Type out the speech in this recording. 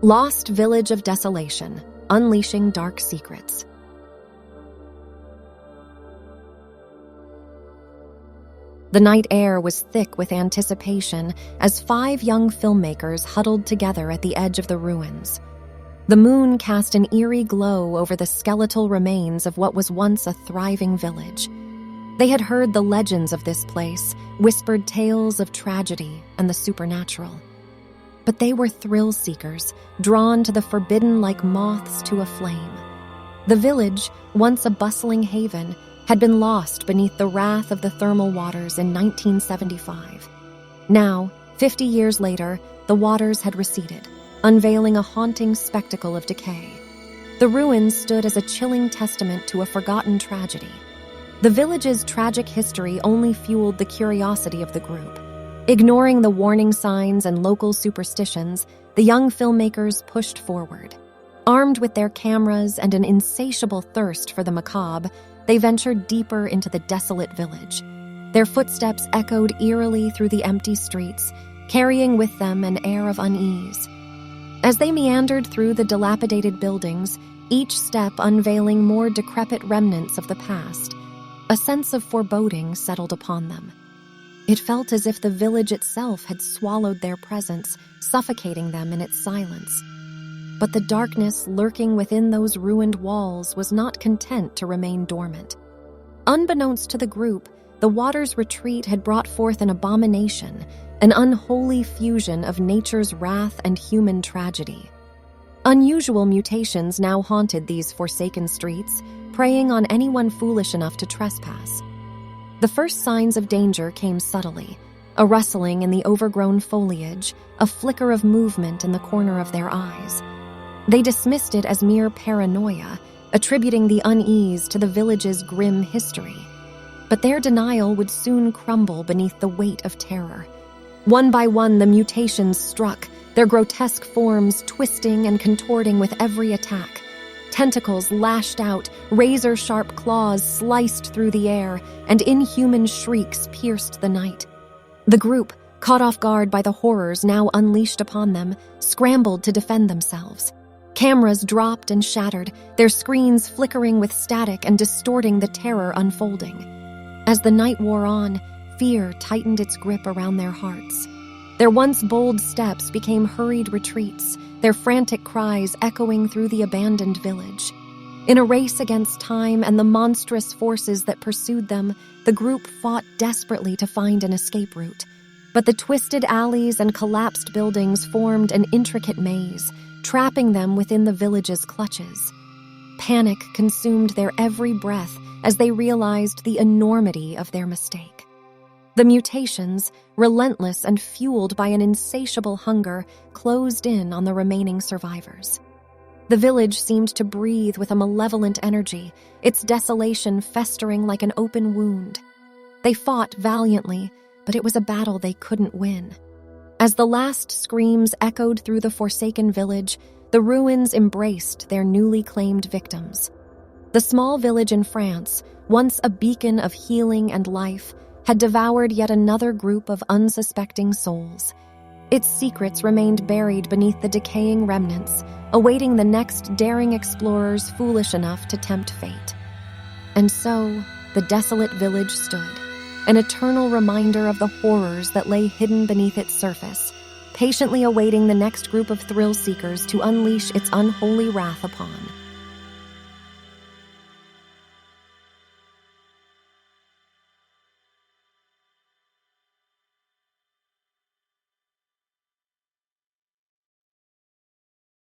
Lost Village of Desolation, Unleashing Dark Secrets. The night air was thick with anticipation as 5 young filmmakers huddled together at the edge of the ruins. The moon cast an eerie glow over the skeletal remains of what was once a thriving village. They had heard the legends of this place, whispered tales of tragedy and the supernatural. But they were thrill seekers, drawn to the forbidden like moths to a flame. The village, once a bustling haven, had been lost beneath the wrath of the thermal waters in 1975. Now, 50 years later, the waters had receded, unveiling a haunting spectacle of decay. The ruins stood as a chilling testament to a forgotten tragedy. The village's tragic history only fueled the curiosity of the group. Ignoring the warning signs and local superstitions, the young filmmakers pushed forward. Armed with their cameras and an insatiable thirst for the macabre, they ventured deeper into the desolate village. Their footsteps echoed eerily through the empty streets, carrying with them an air of unease. As they meandered through the dilapidated buildings, each step unveiling more decrepit remnants of the past, a sense of foreboding settled upon them. It felt as if the village itself had swallowed their presence, suffocating them in its silence. But the darkness lurking within those ruined walls was not content to remain dormant. Unbeknownst to the group, the water's retreat had brought forth an abomination, an unholy fusion of nature's wrath and human tragedy. Unusual mutations now haunted these forsaken streets, preying on anyone foolish enough to trespass. The first signs of danger came subtly, a rustling in the overgrown foliage, a flicker of movement in the corner of their eyes. They dismissed it as mere paranoia, attributing the unease to the village's grim history. But their denial would soon crumble beneath the weight of terror. One by one, the mutations struck, their grotesque forms twisting and contorting with every attack. Tentacles lashed out, razor-sharp claws sliced through the air, and inhuman shrieks pierced the night. The group, caught off guard by the horrors now unleashed upon them, scrambled to defend themselves. Cameras dropped and shattered, their screens flickering with static and distorting the terror unfolding. As the night wore on, fear tightened its grip around their hearts. Their once bold steps became hurried retreats, their frantic cries echoing through the abandoned village. In a race against time and the monstrous forces that pursued them, the group fought desperately to find an escape route. But the twisted alleys and collapsed buildings formed an intricate maze, trapping them within the village's clutches. Panic consumed their every breath as they realized the enormity of their mistake. The mutations, relentless and fueled by an insatiable hunger, closed in on the remaining survivors. The village seemed to breathe with a malevolent energy, its desolation festering like an open wound. They fought valiantly, but it was a battle they couldn't win. As the last screams echoed through the forsaken village, the ruins embraced their newly claimed victims. The small village in France, once a beacon of healing and life, had devoured yet another group of unsuspecting souls. Its secrets remained buried beneath the decaying remnants, awaiting the next daring explorers foolish enough to tempt fate. And so, the desolate village stood, an eternal reminder of the horrors that lay hidden beneath its surface, patiently awaiting the next group of thrill seekers to unleash its unholy wrath upon.